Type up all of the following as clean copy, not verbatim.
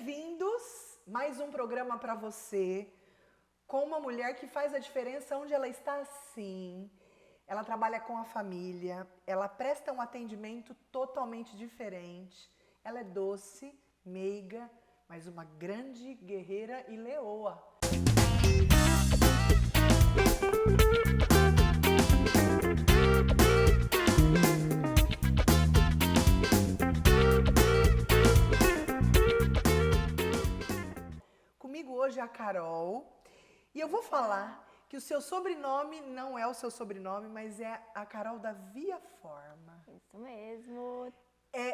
Bem-vindos! Mais um programa para você, com uma mulher que faz a diferença onde ela está sim. Ela trabalha com a família, ela presta um atendimento totalmente diferente. Ela é doce, meiga, mas uma grande guerreira e leoa. Comigo hoje é a Carol e eu vou falar que o seu sobrenome não é o seu sobrenome, mas é a Carol da Via Forma. Isso mesmo.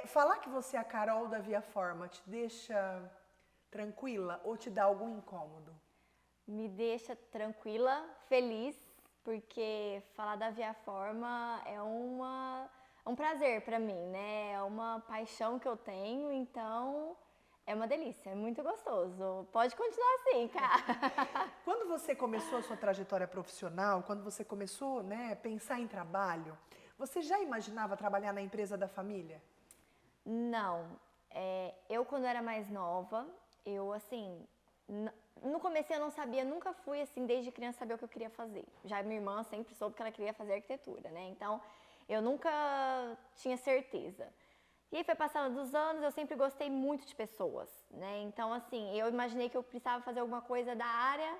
Falar que você é a Carol da Via Forma te deixa tranquila ou te dá algum incômodo? Me deixa tranquila, feliz, porque falar da Via Forma é um prazer pra mim, né? É uma paixão que eu tenho, então é uma delícia, é muito gostoso. Pode continuar assim, cara. Quando você começou a sua trajetória profissional, quando você começou, né, a pensar em trabalho, você já imaginava trabalhar na empresa da família? Não, eu quando era mais nova, eu assim, no começo eu não sabia, nunca fui assim, desde criança saber o que eu queria fazer. Já minha irmã sempre soube que ela queria fazer arquitetura, né? Então, eu nunca tinha certeza. E aí foi passando dos anos, eu sempre gostei muito de pessoas, né? Então, assim, eu imaginei que eu precisava fazer alguma coisa da área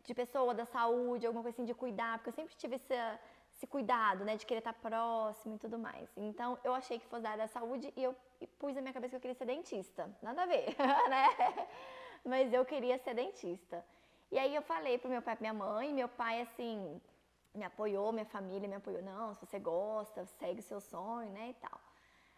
de pessoa, da saúde, alguma coisa assim de cuidar, porque eu sempre tive esse cuidado, né, de querer estar próximo e tudo mais. Então, eu achei que fosse da área da saúde e eu pus na minha cabeça que eu queria ser dentista. Nada a ver, né? Mas eu queria ser dentista. E aí eu falei pro meu pai e pra minha mãe, e meu pai, assim, me apoiou, minha família me apoiou. Não, se você gosta, segue o seu sonho, né, e tal.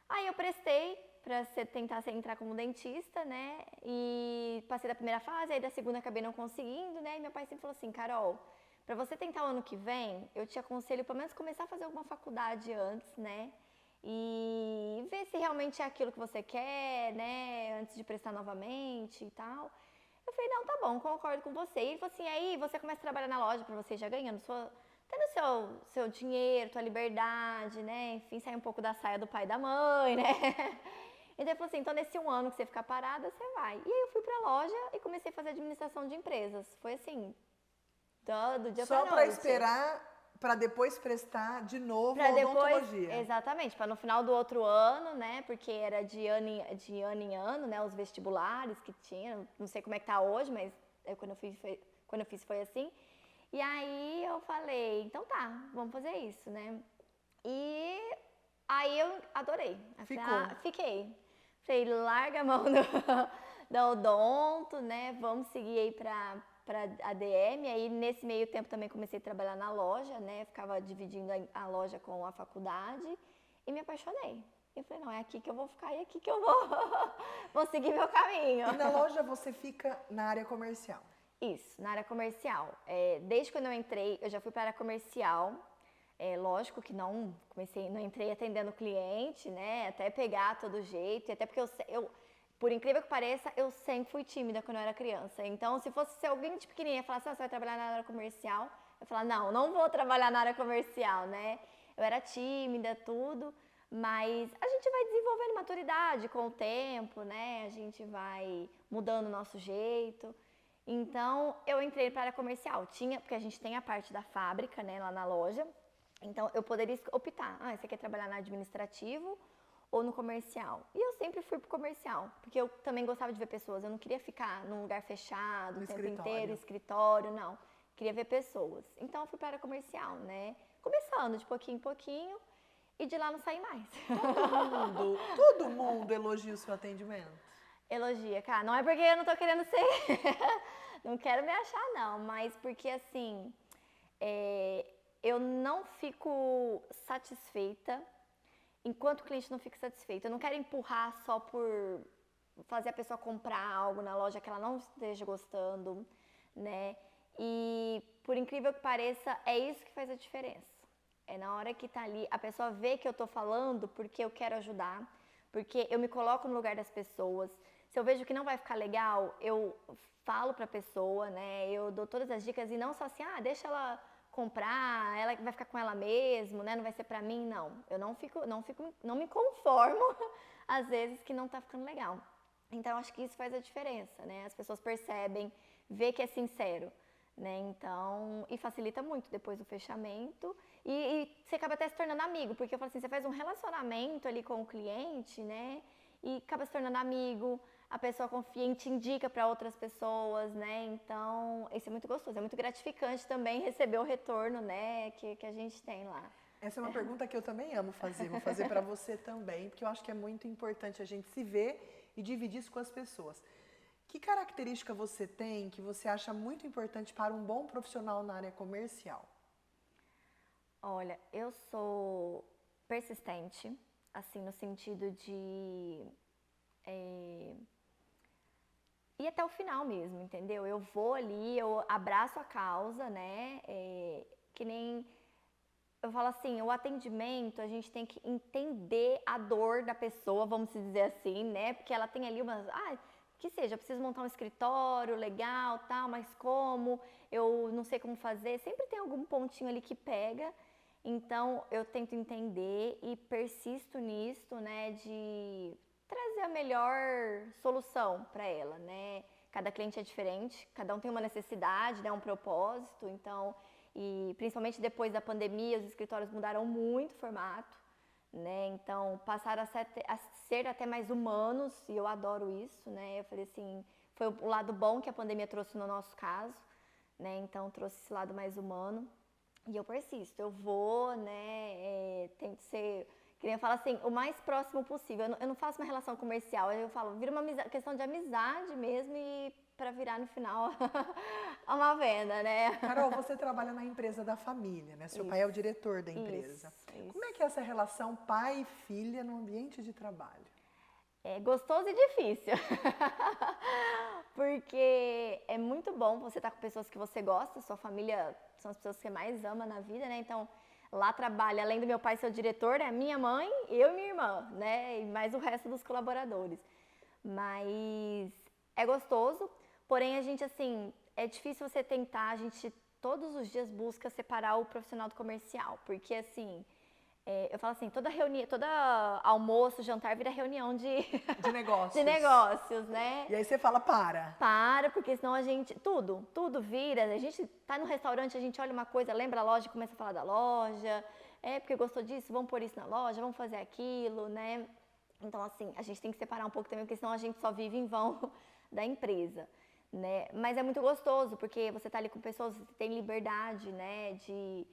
Aí eu prestei pra tentar entrar como dentista, né? E passei da primeira fase, aí da segunda acabei não conseguindo, né? E meu pai sempre falou assim, Carol, pra você tentar o ano que vem, eu te aconselho pelo menos começar a fazer alguma faculdade antes, né? E ver se realmente é aquilo que você quer, né? Antes de prestar novamente e tal. Eu falei, não, tá bom, concordo com você. E ele falou assim, aí você começa a trabalhar na loja pra você já ganhando tendo seu dinheiro, tua liberdade, né? Enfim, sair um pouco da saia do pai e da mãe, né? Então ele falou assim, então nesse um ano que você ficar parada, você vai. E aí eu fui pra loja e comecei a fazer administração de empresas. Foi assim, do dia pra Só noite. para esperar para depois prestar de novo Pra a depois, odontologia. exatamente, para no final do outro ano, né? Porque era de ano em ano, né? Os vestibulares que tinha, não sei como é que tá hoje, mas quando eu fiz foi assim. E aí eu falei, então tá, vamos fazer isso, né? E aí eu adorei. Eu falei, Ficou. fiquei. Falei, larga a mão da odonto, né? Vamos seguir aí pra ADM. Aí nesse meio tempo também comecei a trabalhar na loja, né? Ficava dividindo a loja com a faculdade e me apaixonei. Eu falei, não, é aqui que eu vou ficar e é aqui que eu vou seguir meu caminho. E na loja você fica na área comercial? Isso, na área comercial. Desde quando eu entrei, eu já fui para a área comercial. Lógico que não entrei atendendo cliente, né? Até pegar todo jeito, e até porque por incrível que pareça, eu sempre fui tímida quando eu era criança. Então, se alguém de pequenininha falasse, você vai trabalhar na área comercial, eu falava, não vou trabalhar na área comercial, né? Eu era tímida, tudo, mas a gente vai desenvolvendo maturidade com o tempo, né? A gente vai mudando o nosso jeito. Então, eu entrei para a área comercial. Porque a gente tem a parte da fábrica, né, lá na loja. Então, eu poderia optar. Você quer trabalhar no administrativo ou no comercial? E eu sempre fui pro comercial, porque eu também gostava de ver pessoas. Eu não queria ficar num lugar fechado o tempo inteiro, escritório, não. Queria ver pessoas. Então, eu fui para a área comercial, né? Começando de pouquinho em pouquinho e de lá não saí mais. Todo mundo elogia o seu atendimento. Elogia, cara. Não é porque eu não tô querendo ser. Não quero me achar, não. Mas porque, assim, eu não fico satisfeita enquanto o cliente não fica satisfeito. Eu não quero empurrar só por fazer a pessoa comprar algo na loja que ela não esteja gostando, né? E, por incrível que pareça, é isso que faz a diferença. É na hora que tá ali, a pessoa vê que eu tô falando porque eu quero ajudar, porque eu me coloco no lugar das pessoas. Se eu vejo que não vai ficar legal, eu falo pra pessoa, né? Eu dou todas as dicas e não só assim, deixa ela comprar, ela vai ficar com ela mesmo, né? Não vai ser pra mim, não. Eu não me conformo às vezes que não tá ficando legal. Então, acho que isso faz a diferença, né? As pessoas percebem, vê que é sincero, né? Então, e facilita muito depois do fechamento. E você acaba até se tornando amigo, porque eu falo assim, você faz um relacionamento ali com o cliente, né? E acaba se tornando amigo, a pessoa confia e te indica para outras pessoas, né? Então, isso é muito gostoso, é muito gratificante também receber o retorno, né, que a gente tem lá. Essa é uma pergunta que eu também amo fazer, vou fazer para você também, porque eu acho que é muito importante a gente se ver e dividir isso com as pessoas. Que característica você tem que você acha muito importante para um bom profissional na área comercial? Olha, eu sou persistente, assim, no sentido de ir até o final mesmo, entendeu? Eu vou ali, eu abraço a causa, né? Que nem eu falo assim, o atendimento, a gente tem que entender a dor da pessoa, vamos dizer assim, né? Porque ela tem ali umas, que seja, eu preciso montar um escritório legal, tal, mas como? Eu não sei como fazer. Sempre tem algum pontinho ali que pega. Então, eu tento entender e persisto nisso, né, de trazer a melhor solução para ela, né? Cada cliente é diferente, cada um tem uma necessidade, né, um propósito, então, e principalmente depois da pandemia, os escritórios mudaram muito o formato, né? Então, passaram a ser até mais humanos, e eu adoro isso, né? Eu falei assim, foi o lado bom que a pandemia trouxe no nosso caso, né? Então, trouxe esse lado mais humano. E eu persisto, eu vou, né, tento ser, que nem eu falo assim, o mais próximo possível. Eu não faço uma relação comercial, eu falo, vira uma questão de amizade mesmo e para virar no final uma venda, né? Carol, você trabalha na empresa da família, né? Seu pai é o diretor da empresa. Como é que é essa relação pai e filha no ambiente de trabalho? É gostoso e difícil. Porque é muito bom você estar com pessoas que você gosta, sua família são as pessoas que você mais ama na vida, né? Então, lá trabalha, além do meu pai ser o diretor, é minha mãe, eu e minha irmã, né? E mais o resto dos colaboradores. Mas é gostoso, porém a gente, assim, é difícil você tentar, a gente todos os dias busca separar o profissional do comercial, porque assim, eu falo assim, toda almoço, jantar vira reunião de, De negócios. de negócios, né? E aí você fala, para. Para, porque senão a gente, tudo vira, a gente tá no restaurante, a gente olha uma coisa, lembra a loja e começa a falar da loja, porque gostou disso, vamos pôr isso na loja, vamos fazer aquilo, né? Então, assim, a gente tem que separar um pouco também, porque senão a gente só vive em vão da empresa, né? Mas é muito gostoso, porque você tá ali com pessoas, você tem liberdade, né, de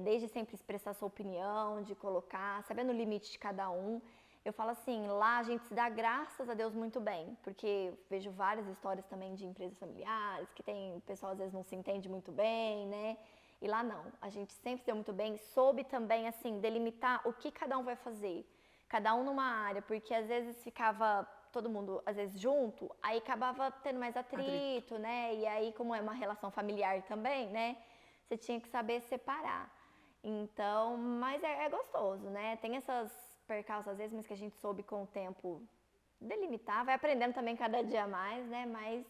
desde sempre expressar sua opinião, de colocar, sabendo o limite de cada um. Eu falo assim, lá a gente se dá graças a Deus muito bem, porque eu vejo várias histórias também de empresas familiares, que tem, o pessoal às vezes não se entende muito bem, né? E lá não, a gente sempre se deu muito bem, soube também, assim, delimitar o que cada um vai fazer, cada um numa área, porque às vezes ficava todo mundo, às vezes, junto, aí acabava tendo mais atrito, né? E aí, como é uma relação familiar também, né? Você tinha que saber separar. Então, mas é gostoso, né? Tem essas percalços às vezes, mas que a gente soube com o tempo delimitar, vai aprendendo também cada dia mais, né? Mas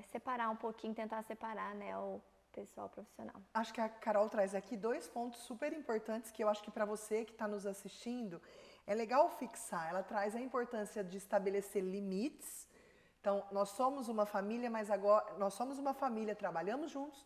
separar um pouquinho, tentar separar, né, o pessoal profissional. Acho que a Carol traz aqui dois pontos super importantes que eu acho que para você que está nos assistindo é legal fixar. Ela traz a importância de estabelecer limites. Então, nós somos uma família, mas agora nós somos uma família, trabalhamos juntos,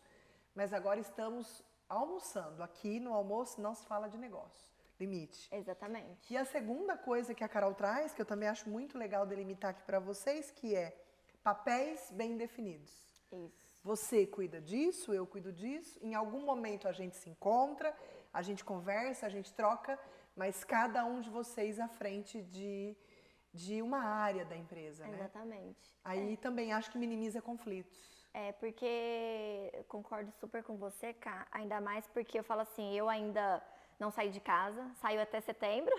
mas agora estamos almoçando. Aqui no almoço não se fala de negócio. Limite. Exatamente. E a segunda coisa que a Carol traz, que eu também acho muito legal delimitar aqui para vocês, que é papéis bem definidos. Isso. Você cuida disso, eu cuido disso. Em algum momento a gente se encontra, a gente conversa, a gente troca, mas cada um de vocês à frente de uma área da empresa, né? Exatamente. Aí também acho que minimiza conflitos. Porque eu concordo super com você, Ká, ainda mais porque eu falo assim, eu ainda não saí de casa, saio até setembro,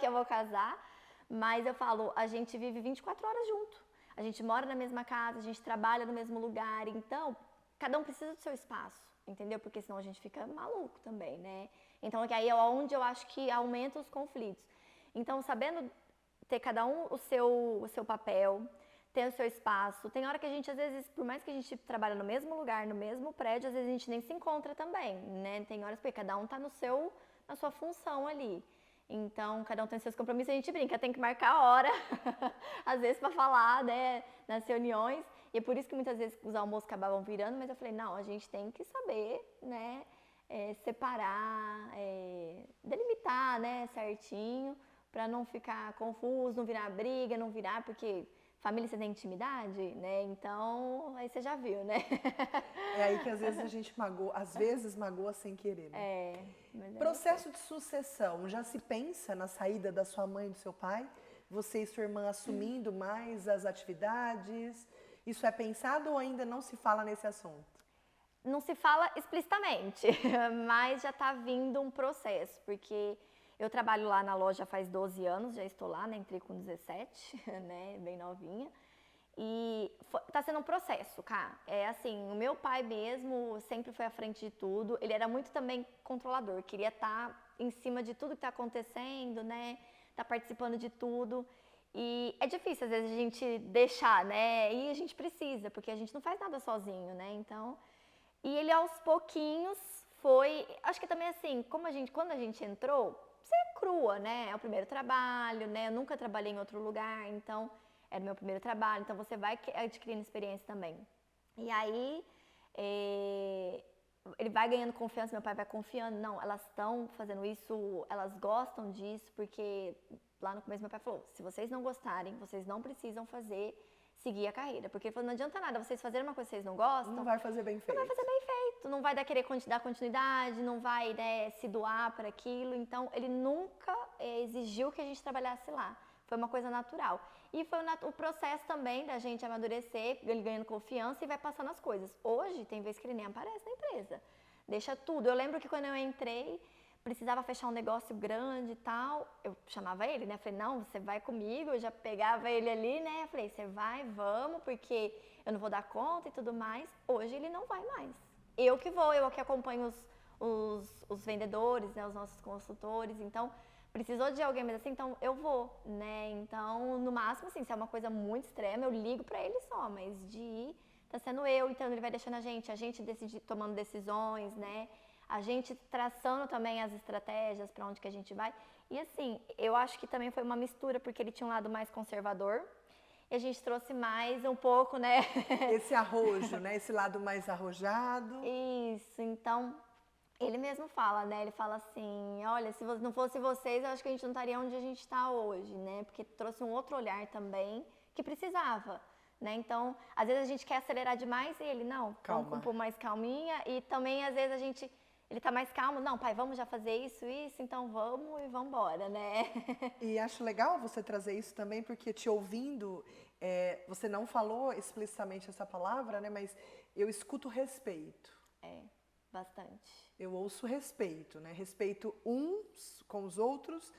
que eu vou casar, mas eu falo, a gente vive 24 horas junto, a gente mora na mesma casa, a gente trabalha no mesmo lugar, então cada um precisa do seu espaço, entendeu? Porque senão a gente fica maluco também, né? Então aí é onde eu acho que aumenta os conflitos. Então, sabendo ter cada um o seu papel, ter o seu espaço. Tem hora que a gente, às vezes, por mais que a gente trabalhe no mesmo lugar, no mesmo prédio, às vezes a gente nem se encontra também, né? Tem horas que cada um tá na sua função ali. Então, cada um tem seus compromissos, a gente brinca, tem que marcar a hora, às vezes para falar, né, nas reuniões. E é por isso que muitas vezes os almoços acabavam virando, mas eu falei, não, a gente tem que saber, né, separar, delimitar, né, certinho, para não ficar confuso, não virar briga, não virar, porque família você tem intimidade, né, então, aí você já viu, né. É aí que às vezes a gente magoa, às vezes magoa sem querer, né? Mas é Processo de sucessão, já se pensa na saída da sua mãe e do seu pai? Você e sua irmã assumindo mais as atividades? Isso é pensado ou ainda não se fala nesse assunto? não se fala explicitamente, mas já está vindo um processo, porque eu trabalho lá na loja faz 12 anos, já estou lá, né, entrei com 17, né, bem novinha, e está sendo um processo, cara. É assim, o meu pai mesmo sempre foi à frente de tudo, ele era muito também controlador, queria estar em cima de tudo que está acontecendo, né, tá participando de tudo. E é difícil às vezes a gente deixar, né? E a gente precisa, porque a gente não faz nada sozinho, né? Então, e ele aos pouquinhos foi, acho que também assim, quando a gente entrou, você é crua, né? É o primeiro trabalho, né? Eu nunca trabalhei em outro lugar, então era o meu primeiro trabalho, então você vai adquirindo experiência também. E aí, ele vai ganhando confiança, meu pai vai confiando, não, elas estão fazendo isso, elas gostam disso, porque lá no começo meu pai falou, se vocês não gostarem, vocês não precisam seguir a carreira, porque ele falou, não adianta nada vocês fazerem uma coisa que vocês não gostam, Não vai fazer bem feito. não vai fazer bem feito, não vai querer dar continuidade, não vai, né, se doar para aquilo, então ele nunca exigiu que a gente trabalhasse lá, foi uma coisa natural. E foi o processo também da gente amadurecer, ele ganhando confiança e vai passando as coisas. Hoje, tem vezes que ele nem aparece na empresa, deixa tudo. Eu lembro que quando eu entrei, precisava fechar um negócio grande e tal, eu chamava ele, né? Falei, não, você vai comigo, eu já pegava ele ali, né? Eu falei, você vai, vamos, porque eu não vou dar conta e tudo mais. Hoje ele não vai mais. Eu que vou, eu que acompanho os vendedores, né? Os nossos consultores, então precisou de alguém, mas assim, então eu vou, né? Então, no máximo, assim, se é uma coisa muito extrema, eu ligo pra ele só, mas de ir, tá sendo eu, então ele vai deixando a gente tomando decisões, né? A gente traçando também as estratégias para onde que a gente vai. E assim, eu acho que também foi uma mistura, porque ele tinha um lado mais conservador, e a gente trouxe mais um pouco, né? Esse arrojo, né? Esse lado mais arrojado. Isso, então ele mesmo fala, né? Ele fala assim, olha, se não fosse vocês, eu acho que a gente não estaria onde a gente está hoje, né? Porque trouxe um outro olhar também que precisava, né? Então, às vezes a gente quer acelerar demais e ele, não, Calma. vamos um pouco mais calminha. E também, às vezes, ele tá mais calmo, não, pai, vamos já fazer isso, então vamos e vamos embora, né? E acho legal você trazer isso também, porque te ouvindo, você não falou explicitamente essa palavra, né? Mas eu escuto respeito. Bastante. Eu ouço respeito, né? Respeito uns com os outros,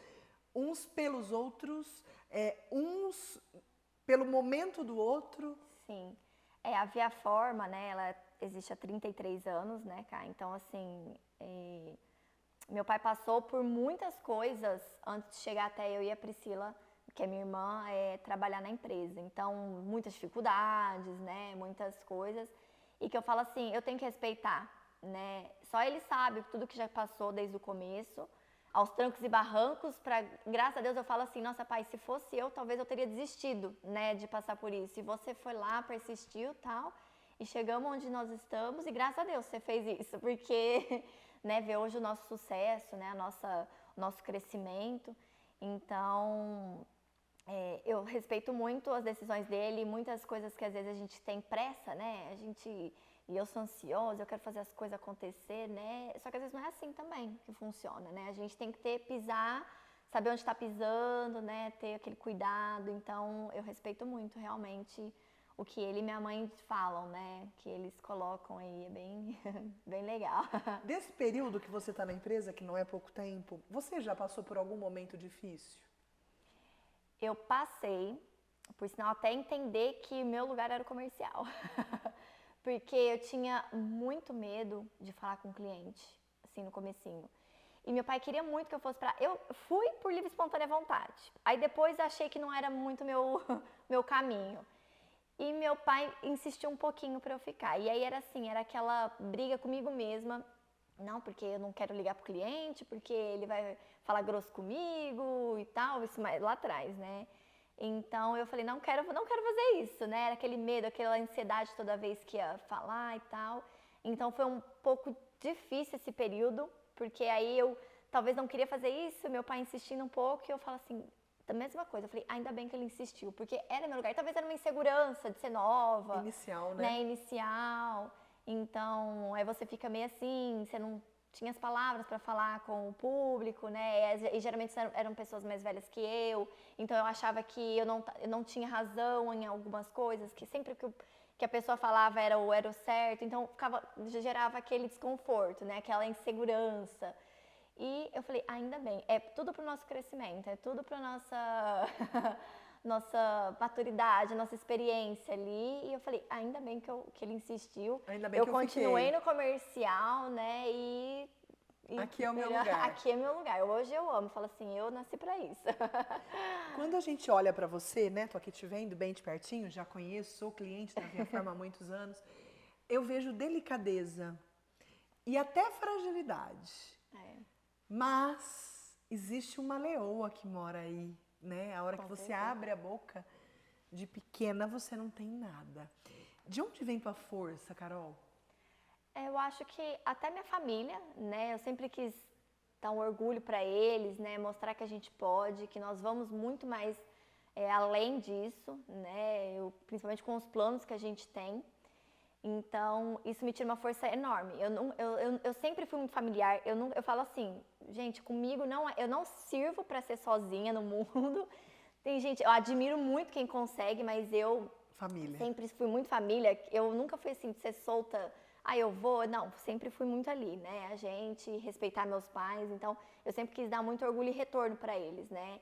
uns pelos outros, uns pelo momento do outro. Sim. A Via Forma, né, ela existe há 33 anos, né, Cá? Então, assim, meu pai passou por muitas coisas antes de chegar até eu e a Priscila, que é minha irmã, trabalhar na empresa. Então, muitas dificuldades, né, muitas coisas. E que eu falo assim, eu tenho que respeitar, né? Só ele sabe tudo que já passou desde o começo, aos trancos e barrancos, graças a Deus eu falo assim, nossa pai, se fosse eu, talvez eu teria desistido, né, de passar por isso. E você foi lá, persistiu, tal, e chegamos onde nós estamos, e graças a Deus você fez isso, porque, né, ver hoje o nosso sucesso, né, o nosso crescimento. Então, eu respeito muito as decisões dele, muitas coisas que às vezes a gente tem pressa, né, e eu sou ansiosa, eu quero fazer as coisas acontecer, né? Só que às vezes não é assim também que funciona, né? A gente tem que pisar, saber onde está pisando, né? Ter aquele cuidado. Então, eu respeito muito realmente o que ele e minha mãe falam, né? Que eles colocam aí, é bem, bem legal. Desse período que você está na empresa, que não é pouco tempo, você já passou por algum momento difícil? Eu passei, por sinal até entender que meu lugar era o comercial. Porque eu tinha muito medo de falar com o cliente, assim, no comecinho. E meu pai queria muito que eu fosse Eu fui por livre e espontânea vontade. Aí depois achei que não era muito meu caminho. E meu pai insistiu um pouquinho para eu ficar. E aí era assim, era aquela briga comigo mesma. Não, porque eu não quero ligar pro cliente, porque ele vai falar grosso comigo e tal, isso mais lá atrás, né? Então eu falei, não quero fazer isso, né? Era aquele medo, aquela ansiedade toda vez que ia falar e tal. Então foi um pouco difícil esse período, porque aí eu talvez não queria fazer isso, meu pai insistindo um pouco, e eu falo assim, da mesma coisa, eu falei, ainda bem que ele insistiu, porque era meu lugar. Talvez era uma insegurança de ser nova. Inicial, né? Inicial. Então, aí você fica meio assim, você não tinha as palavras para falar com o público, né? E geralmente eram pessoas mais velhas que eu. Então eu achava que eu não tinha razão em algumas coisas, que sempre que a pessoa falava era o certo. Então gerava aquele desconforto, né? Aquela insegurança. E eu falei, ainda bem, é tudo pro nosso crescimento, é tudo pra nossa nossa maturidade, nossa experiência ali. E eu falei, ainda bem que ele insistiu. Ainda bem eu que eu continuei fiquei. no comercial, né? E Aqui é o meu lugar. Aqui é meu lugar. Hoje eu amo, falo assim, eu nasci pra isso. Quando a gente olha para você, né? Tô aqui te vendo bem de pertinho, já conheço, sou cliente da Via Farma há muitos anos. Eu vejo delicadeza e até fragilidade. É, Mas existe uma leoa que mora aí, né? A hora que com você certeza. abre a boca, de pequena você não tem nada. De onde vem tua força, Carol? Eu acho que até minha família, né? Eu sempre quis dar um orgulho pra eles, né? Mostrar que a gente pode, que nós vamos muito mais além disso, né? Principalmente com os planos que a gente tem. Então, isso me tira uma força enorme. Eu sempre fui muito familiar. Eu falo assim, gente, comigo eu não sirvo para ser sozinha no mundo. Tem gente, eu admiro muito quem consegue, mas eu Família. sempre fui muito família. Eu nunca fui assim de ser solta. Eu vou. Não, sempre fui muito ali, né? A gente respeitar meus pais. Então, eu sempre quis dar muito orgulho e retorno para eles, né?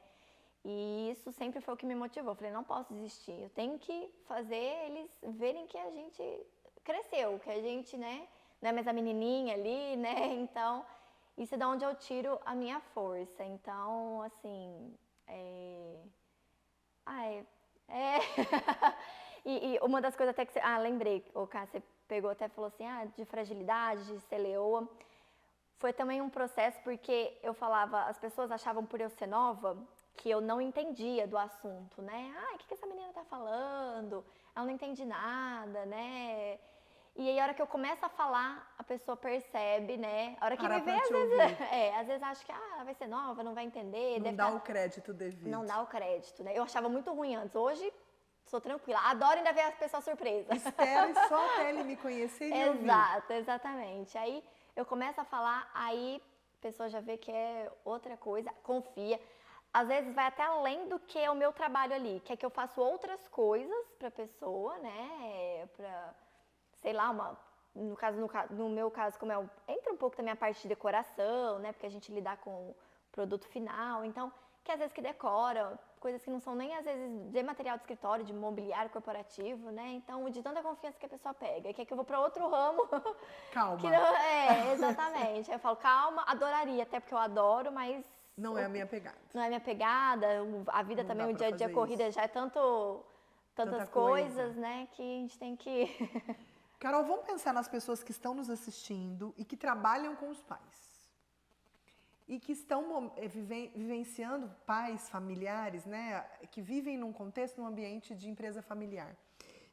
E isso sempre foi o que me motivou. Eu falei, não posso desistir. Eu tenho que fazer eles verem que a gente cresceu, que a gente, né, não é mais a menininha ali, né? Então, isso é de onde eu tiro a minha força. Então, assim, Ai, é... e uma das coisas até que você... lembrei, o Cá, você pegou até e falou assim, de fragilidade, de ser leoa. Foi também um processo porque eu falava, as pessoas achavam por eu ser nova que eu não entendia do assunto, né? O que essa menina tá falando? Ela não entende nada, né? E aí, a hora que eu começo a falar, a pessoa percebe, né? A hora que me vê, às vezes acha que ela vai ser nova, não vai entender. Não dá o crédito devido. Não dá o crédito, né? Eu achava muito ruim antes. Hoje, sou tranquila. Adoro ainda ver as pessoas surpresas. Espero só até ele me conhecer e ouvir. Exato, exatamente. Aí eu começo a falar, aí a pessoa já vê que é outra coisa, confia. Às vezes vai até além do que é o meu trabalho ali, que é que eu faço outras coisas pra pessoa, né? Sei lá, no meu caso, como entra um pouco também a parte de decoração, né? Porque a gente lidar com o produto final, então, que às vezes que decora, coisas que não são nem às vezes de material de escritório, de mobiliário corporativo, né? Então, de tanta confiança que a pessoa pega, que é que eu vou para outro ramo. Calma. Que não, exatamente. Aí eu falo, calma, adoraria, até porque eu adoro, mas... Não é a minha pegada. Não é a minha pegada, a vida Não também, dá o pra dia a dia fazer corrida isso. já é tantas coisas, né? Que a gente tem que... Carol, vamos pensar nas pessoas que estão nos assistindo e que trabalham com os pais. E que estão vivenciando pais, familiares, né? Que vivem num contexto, num ambiente de empresa familiar.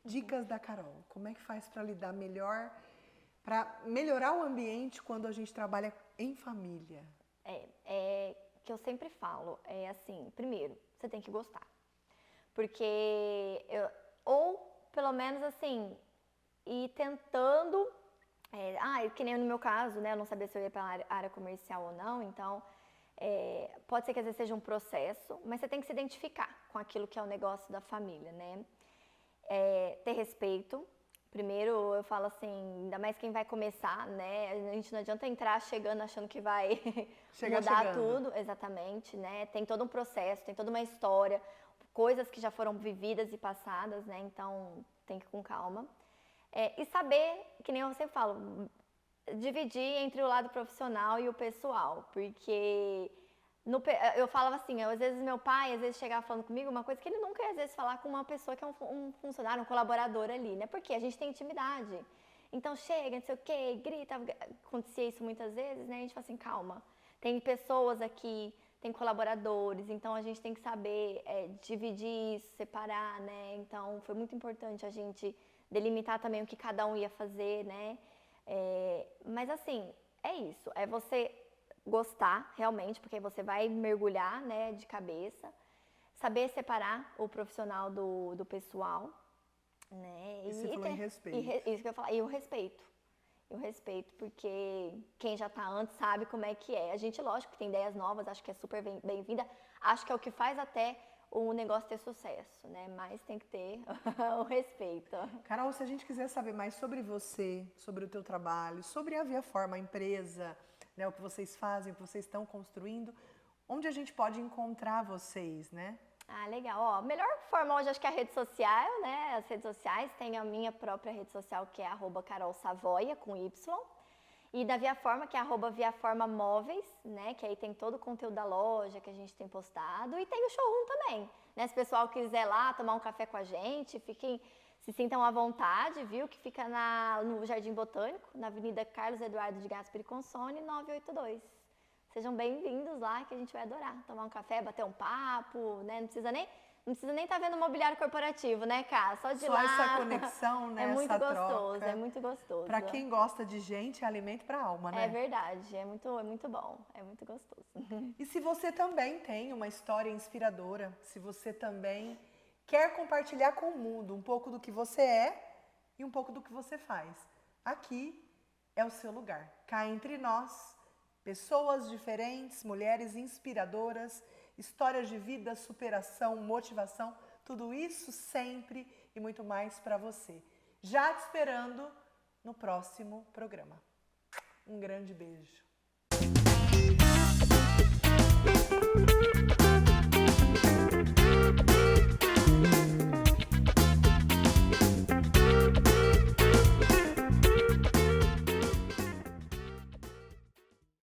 Dicas da Carol. Como é que faz para lidar melhor, para melhorar o ambiente quando a gente trabalha em família? Que eu sempre falo, assim, primeiro, você tem que gostar. Porque, ou pelo menos assim, ir tentando, que nem no meu caso, né, eu não sabia se eu ia para a área comercial ou não, então, pode ser que às vezes seja um processo, mas você tem que se identificar com aquilo que é o negócio da família, né? Ter respeito. Primeiro, eu falo assim, ainda mais quem vai começar, né? A gente não adianta entrar chegando achando que vai mudar tudo, exatamente, né? Tem todo um processo, tem toda uma história, coisas que já foram vividas e passadas, né? Então, tem que ir com calma. E saber, que nem eu sempre falo, dividir entre o lado profissional e o pessoal, porque eu falava assim, às vezes meu pai, às vezes chegava falando comigo uma coisa que ele nunca ia, às vezes, falar com uma pessoa que é um funcionário, um colaborador ali, né? Porque a gente tem intimidade. Então chega, não sei o quê, grita. Acontecia isso muitas vezes, né? A gente fala assim, calma. Tem pessoas aqui, tem colaboradores, então a gente tem que saber dividir isso, separar, né? Então foi muito importante a gente delimitar também o que cada um ia fazer, né? Mas assim, é isso. É você gostar realmente, porque aí você vai mergulhar, né, de cabeça. Saber separar o profissional do pessoal, né? E você falou em respeito. Isso que eu ia falar. E o respeito. Eu respeito, porque quem já está antes sabe como é que é. A gente, lógico, que tem ideias novas, acho que é super bem-vinda. Acho que é o que faz até o negócio ter sucesso, né? Mas tem que ter o respeito. Carol, se a gente quiser saber mais sobre você, sobre o teu trabalho, sobre a Via Forma, a empresa, né, o que vocês fazem, o que vocês estão construindo, onde a gente pode encontrar vocês, né? Ah, legal. Ó, melhor forma hoje acho que é a rede social, né? As redes sociais, tem a minha própria rede social que é @carolsavoia com Y. E da Via Forma, que é @viaformamóveis, né? Que aí tem todo o conteúdo da loja que a gente tem postado. E tem o showroom também, né? Se o pessoal quiser lá tomar um café com a gente, se sintam à vontade, viu? Que fica no Jardim Botânico, na Avenida Carlos Eduardo de Gasperi Consone, 982. Sejam bem-vindos lá, que a gente vai adorar tomar um café, bater um papo, né? Não precisa nem estar vendo o mobiliário corporativo, né, Cá? Só de Só lá. essa conexão, né? É muito essa gostoso, troca. é muito gostoso. Para quem gosta de gente, é alimento para a alma, né? É verdade, é muito bom, é muito gostoso. E se você também tem uma história inspiradora, se você também quer compartilhar com o mundo um pouco do que você é e um pouco do que você faz, aqui é o seu lugar. Cá entre nós, pessoas diferentes, mulheres inspiradoras, histórias de vida, superação, motivação, tudo isso sempre e muito mais para você. Já te esperando no próximo programa. Um grande beijo.